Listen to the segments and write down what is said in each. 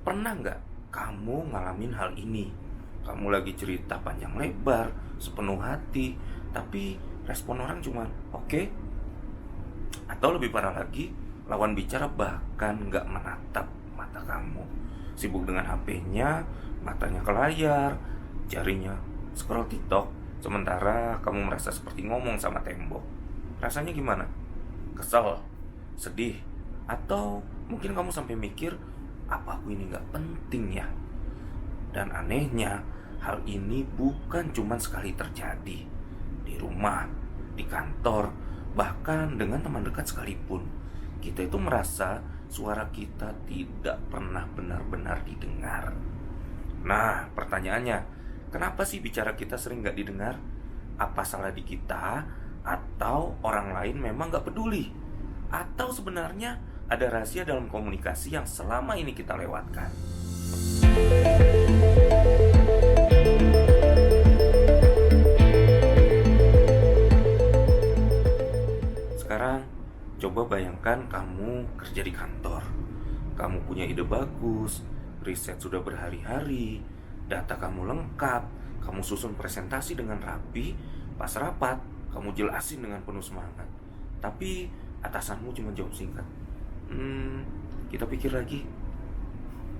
Pernah nggak kamu ngalamin hal ini? Kamu lagi cerita panjang lebar, sepenuh hati, tapi respon orang cuma oke. Atau lebih parah lagi, lawan bicara bahkan nggak menatap mata kamu. Sibuk dengan HP-nya, matanya ke layar, jarinya scroll TikTok, sementara kamu merasa seperti ngomong sama tembok. Rasanya gimana? Kesel, sedih, atau mungkin kamu sampai mikir, apa aku ini nggak penting ya? Dan anehnya, hal ini bukan cuma sekali terjadi di rumah, di kantor, bahkan dengan teman dekat sekalipun. Kita itu merasa suara kita tidak pernah benar-benar didengar. Nah, pertanyaannya, kenapa sih bicara kita sering nggak didengar? Apa salah di kita? Atau orang lain memang nggak peduli? Atau sebenarnya ada rahasia dalam komunikasi yang selama ini kita lewatkan? Sekarang, coba bayangkan kamu kerja di kantor. Kamu punya ide bagus, riset sudah berhari-hari, data kamu lengkap, kamu susun presentasi dengan rapi, pas rapat, kamu jelasin dengan penuh semangat. Tapi atasanmu cuma jawab singkat. Kita pikir lagi.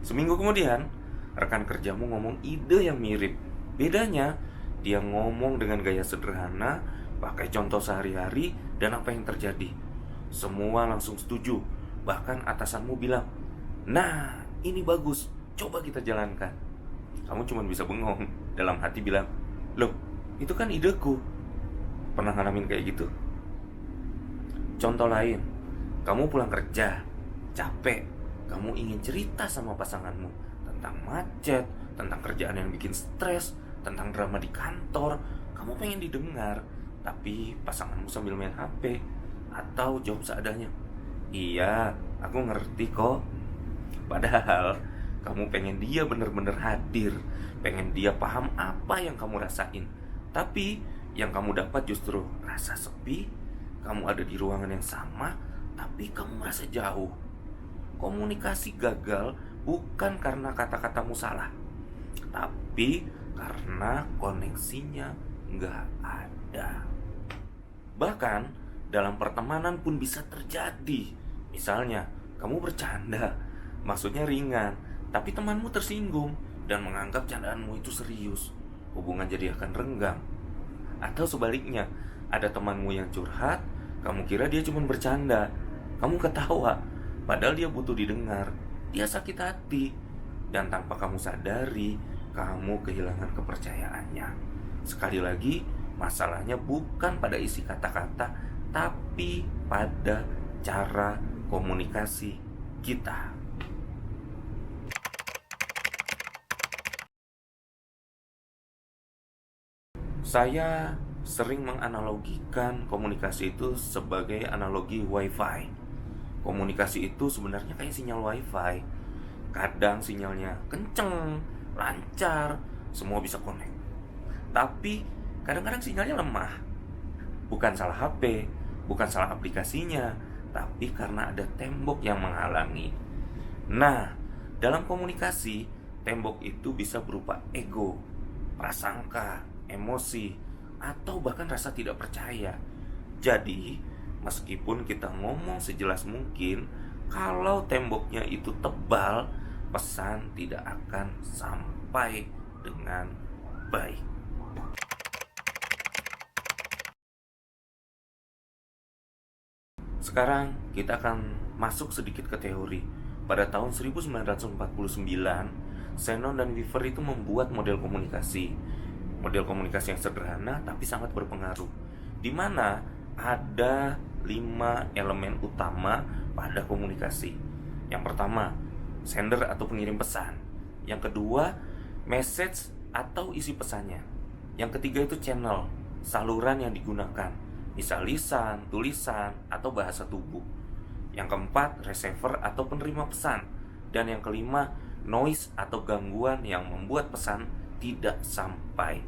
Seminggu kemudian, rekan kerjamu ngomong ide yang mirip. Bedanya, dia ngomong dengan gaya sederhana, pakai contoh sehari-hari, dan apa yang terjadi. Semua langsung setuju. Bahkan atasanmu bilang, "Nah, ini bagus, coba kita jalankan." Kamu cuma bisa bengong, dalam hati bilang, "Loh, itu kan ideku." Pernah ngalamin kayak gitu? Contoh lain, kamu pulang kerja, capek, kamu ingin cerita sama pasanganmu tentang macet, tentang kerjaan yang bikin stres, tentang drama di kantor. Kamu pengen didengar, tapi pasanganmu sambil main HP atau jawab seadanya. "Iya, aku ngerti kok." Padahal kamu pengen dia bener-bener hadir, pengen dia paham apa yang kamu rasain. Tapi yang kamu dapat justru rasa sepi. Kamu ada di ruangan yang sama, tapi kamu merasa jauh. Komunikasi gagal bukan karena kata-katamu salah, tapi karena koneksinya nggak ada. Bahkan dalam pertemanan pun bisa terjadi. Misalnya, kamu bercanda, maksudnya ringan, tapi temanmu tersinggung dan menganggap candaanmu itu serius. Hubungan jadi akan renggang. Atau sebaliknya, ada temanmu yang curhat, kamu kira dia cuma bercanda, kamu ketawa, padahal dia butuh didengar. Dia sakit hati, dan tanpa kamu sadari, kamu kehilangan kepercayaannya. Sekali lagi, masalahnya bukan pada isi kata-kata, tapi pada cara komunikasi kita. Saya sering menganalogikan komunikasi itu sebagai analogi WiFi. Komunikasi itu sebenarnya kayak sinyal WiFi. Kadang sinyalnya kenceng, lancar, semua bisa connect. Tapi kadang-kadang sinyalnya lemah. Bukan salah HP, bukan salah aplikasinya, tapi karena ada tembok yang menghalangi. Nah, dalam komunikasi, tembok itu bisa berupa ego, prasangka, emosi, atau bahkan rasa tidak percaya. Jadi, meskipun kita ngomong sejelas mungkin, kalau temboknya itu tebal, pesan tidak akan sampai dengan baik. Sekarang kita akan masuk sedikit ke teori. Pada tahun 1949, Shannon dan Weaver itu membuat model komunikasi. Model komunikasi yang sederhana tapi sangat berpengaruh, di mana ada 5 elemen utama pada komunikasi. Yang pertama, sender atau pengirim pesan. Yang kedua, message atau isi pesannya. Yang ketiga itu channel, saluran yang digunakan, misal lisan, tulisan, atau bahasa tubuh. Yang keempat, receiver atau penerima pesan. Dan yang kelima, noise atau gangguan yang membuat pesan tidak sampai.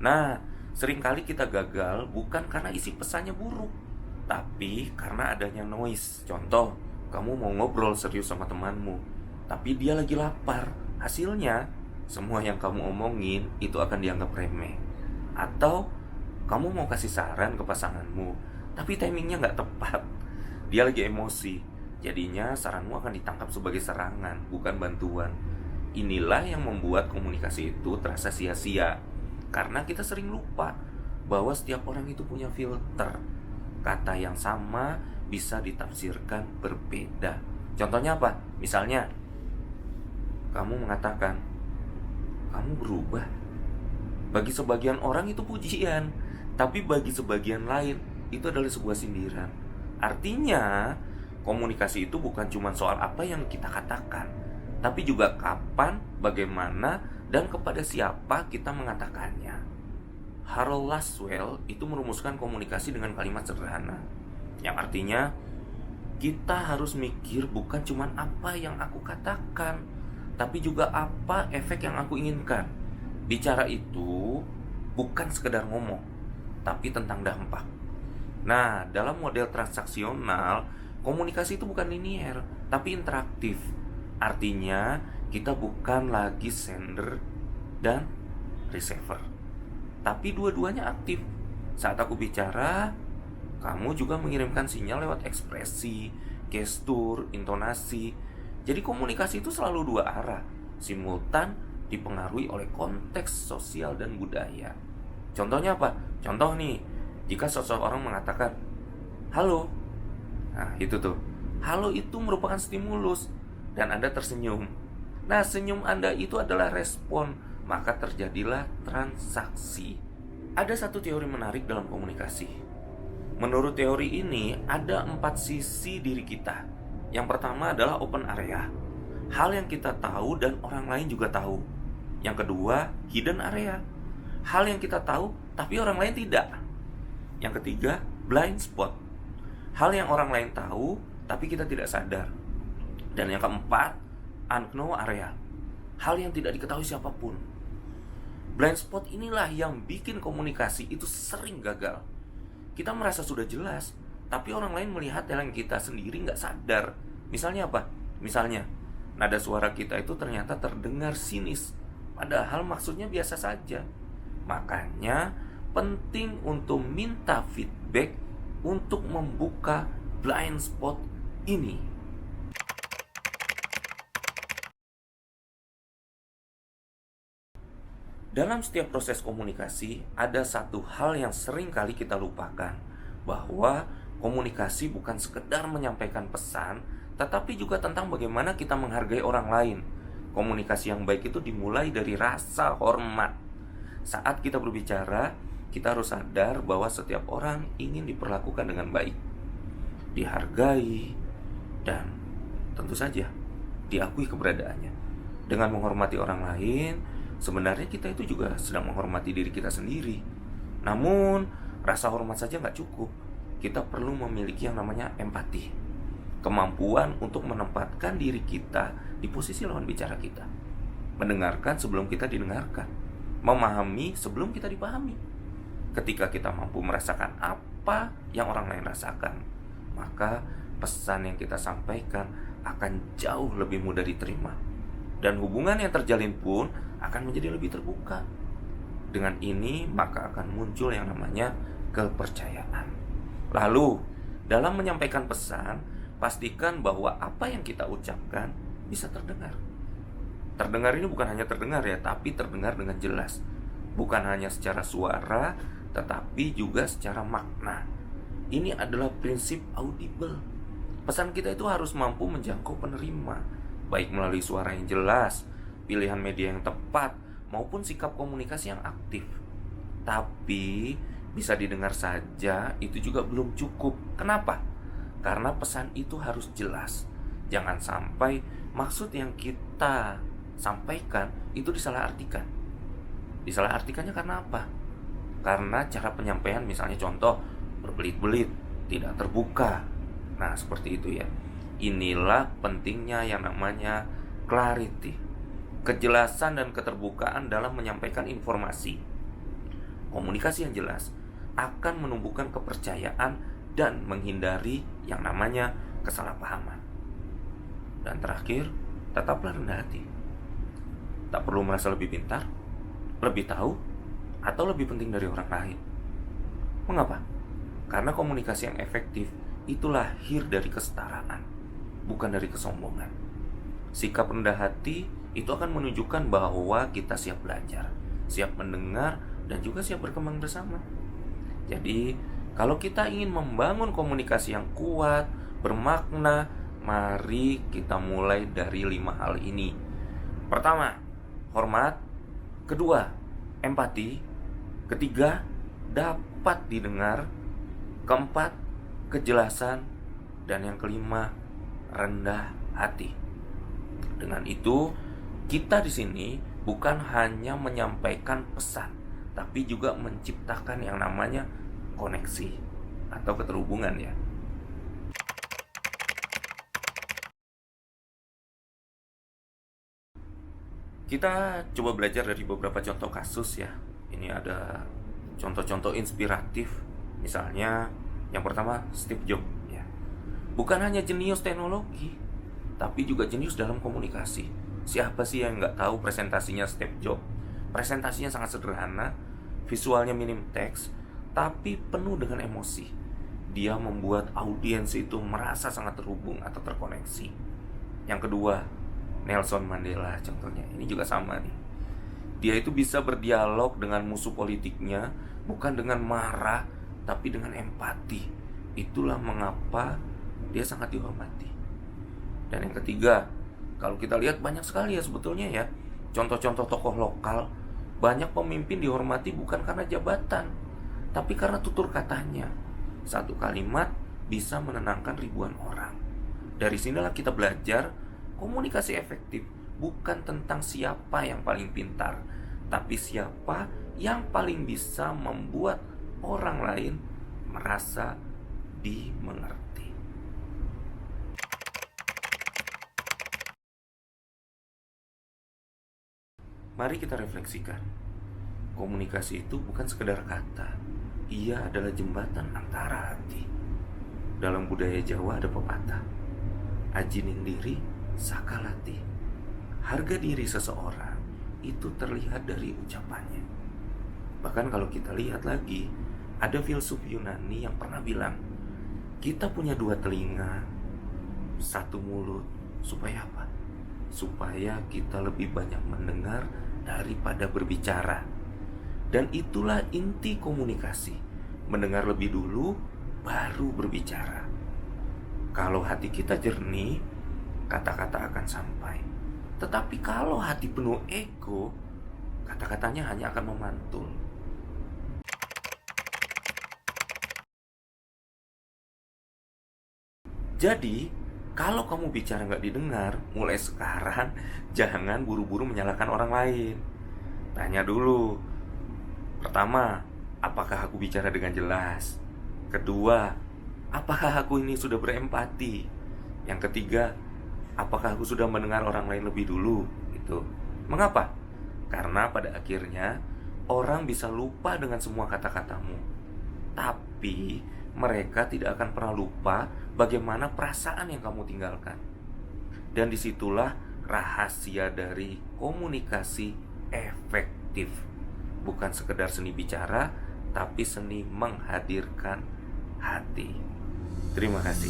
Nah, seringkali kita gagal bukan karena isi pesannya buruk, tapi karena adanya noise. Contoh, kamu mau ngobrol serius sama temanmu, tapi dia lagi lapar. Hasilnya, semua yang kamu omongin itu akan dianggap remeh. Atau kamu mau kasih saran ke pasanganmu, tapi timingnya nggak tepat. Dia lagi emosi, jadinya saranmu akan ditangkap sebagai serangan, bukan bantuan. Inilah yang membuat komunikasi itu terasa sia-sia, karena kita sering lupa bahwa setiap orang itu punya filter. Kata yang sama bisa ditafsirkan berbeda. Contohnya apa? Misalnya, kamu mengatakan, kamu berubah. Bagi sebagian orang itu pujian, tapi bagi sebagian lain itu adalah sebuah sindiran. Artinya, komunikasi itu bukan cuma soal apa yang kita katakan, tapi juga kapan, bagaimana, dan kepada siapa kita mengatakannya. Harold Laswell itu merumuskan komunikasi dengan kalimat sederhana, yang artinya kita harus mikir bukan cuma apa yang aku katakan, tapi juga apa efek yang aku inginkan. Bicara itu bukan sekedar ngomong, tapi tentang dampak. Nah, dalam model transaksional, komunikasi itu bukan linier, tapi interaktif. Artinya, kita bukan lagi sender dan receiver, tapi dua-duanya aktif. Saat aku bicara, kamu juga mengirimkan sinyal lewat ekspresi, gestur, intonasi. Jadi komunikasi itu selalu dua arah, simultan, dipengaruhi oleh konteks sosial dan budaya. Contohnya apa? Contoh nih, jika seseorang mengatakan halo, nah itu tuh, halo itu merupakan stimulus dan Anda tersenyum. Nah, senyum Anda itu adalah respon, maka terjadilah transaksi. Ada satu teori menarik dalam komunikasi. Menurut teori ini, ada 4 sisi diri kita. Yang pertama adalah open area, hal yang kita tahu dan orang lain juga tahu. Yang kedua, hidden area, hal yang kita tahu tapi orang lain tidak. Yang ketiga, blind spot, hal yang orang lain tahu tapi kita tidak sadar. Dan yang keempat, unknown area, hal yang tidak diketahui siapapun. Blind spot inilah yang bikin komunikasi itu sering gagal. Kita merasa sudah jelas, tapi orang lain melihat yang kita sendiri nggak sadar. Misalnya apa? Misalnya, nada suara kita itu ternyata terdengar sinis, padahal maksudnya biasa saja. Makanya penting untuk minta feedback untuk membuka blind spot ini. Dalam setiap proses komunikasi, ada satu hal yang sering kali kita lupakan, bahwa komunikasi bukan sekedar menyampaikan pesan, tetapi juga tentang bagaimana kita menghargai orang lain. Komunikasi yang baik itu dimulai dari rasa hormat. Saat kita berbicara, kita harus sadar bahwa setiap orang ingin diperlakukan dengan baik, dihargai, dan tentu saja diakui keberadaannya. Dengan menghormati orang lain, sebenarnya kita itu juga sedang menghormati diri kita sendiri. Namun, rasa hormat saja nggak cukup. Kita perlu memiliki yang namanya empati, kemampuan untuk menempatkan diri kita di posisi lawan bicara kita, mendengarkan sebelum kita didengarkan, memahami sebelum kita dipahami. Ketika kita mampu merasakan apa yang orang lain rasakan, maka pesan yang kita sampaikan akan jauh lebih mudah diterima, dan hubungan yang terjalin pun akan menjadi lebih terbuka. Dengan ini maka akan muncul yang namanya kepercayaan. Lalu, dalam menyampaikan pesan, pastikan bahwa apa yang kita ucapkan bisa terdengar. Terdengar ini bukan hanya terdengar ya, tapi terdengar dengan jelas. Bukan hanya secara suara, tetapi juga secara makna. Ini adalah prinsip audible. Pesan kita itu harus mampu menjangkau penerima, baik melalui suara yang jelas, pilihan media yang tepat, maupun sikap komunikasi yang aktif. Tapi bisa didengar saja itu juga belum cukup. Kenapa? Karena pesan itu harus jelas. Jangan sampai maksud yang kita sampaikan itu disalahartikan. Disalahartikannya karena apa? Karena cara penyampaian, misalnya contoh, berbelit-belit, tidak terbuka. Nah, seperti itu ya. Inilah pentingnya yang namanya clarity, kejelasan dan keterbukaan dalam menyampaikan informasi. Komunikasi yang jelas akan menumbuhkan kepercayaan dan menghindari yang namanya kesalahpahaman. Dan terakhir, tetaplah rendah hati. Tak perlu merasa lebih pintar, lebih tahu, atau lebih penting dari orang lain. Mengapa? Karena komunikasi yang efektif itu lahir dari kesetaraan, bukan dari kesombongan. Sikap rendah hati itu akan menunjukkan bahwa kita siap belajar, siap mendengar, dan juga siap berkembang bersama. Jadi, kalau kita ingin membangun komunikasi yang kuat, bermakna, mari kita mulai dari 5 hal ini. Pertama, hormat. Kedua, empati. Ketiga, dapat didengar. Keempat, kejelasan. Dan yang kelima, rendah hati. Dengan itu, kita di sini bukan hanya menyampaikan pesan, tapi juga menciptakan yang namanya koneksi atau keterhubungan ya. Kita coba belajar dari beberapa contoh kasus ya. Ini ada contoh-contoh inspiratif. Misalnya, yang pertama Steve Jobs ya. Bukan hanya jenius teknologi, tapi juga jenius dalam komunikasi. Siapa sih yang nggak tahu presentasinya Steve Jobs? Presentasinya sangat sederhana, visualnya minim teks, tapi penuh dengan emosi. Dia membuat audiens itu merasa sangat terhubung atau terkoneksi. Yang kedua, Nelson Mandela contohnya. Ini juga sama nih. Dia itu bisa berdialog dengan musuh politiknya, bukan dengan marah, tapi dengan empati. Itulah mengapa dia sangat dihormati. Dan yang ketiga, kalau kita lihat banyak sekali ya sebetulnya ya, contoh-contoh tokoh lokal. Banyak pemimpin dihormati bukan karena jabatan, tapi karena tutur katanya. Satu kalimat bisa menenangkan ribuan orang. Dari sinilah kita belajar komunikasi efektif bukan tentang siapa yang paling pintar, tapi siapa yang paling bisa membuat orang lain merasa dimengerti. Mari kita refleksikan. Komunikasi itu bukan sekedar kata. Ia adalah jembatan antara hati. Dalam budaya Jawa ada pepatah, aji ning diri sakalati. Harga diri seseorang itu terlihat dari ucapannya. Bahkan kalau kita lihat lagi, ada filsuf Yunani yang pernah bilang, kita punya 2 telinga, 1 mulut, supaya apa? Supaya kita lebih banyak mendengar daripada berbicara. Dan itulah inti komunikasi. Mendengar lebih dulu, baru berbicara. Kalau hati kita jernih, kata-kata akan sampai. Tetapi kalau hati penuh ego, kata-katanya hanya akan memantul. Jadi, kalau kamu bicara nggak didengar, mulai sekarang jangan buru-buru menyalahkan orang lain. Tanya dulu. Pertama, apakah aku bicara dengan jelas? Kedua, apakah aku ini sudah berempati? Yang ketiga, apakah aku sudah mendengar orang lain lebih dulu? Gitu. Mengapa? Karena pada akhirnya orang bisa lupa dengan semua kata-katamu, tapi mereka tidak akan pernah lupa bagaimana perasaan yang kamu tinggalkan. Dan disitulah rahasia dari komunikasi efektif. Bukan sekedar seni bicara, tapi seni menghadirkan hati. Terima kasih.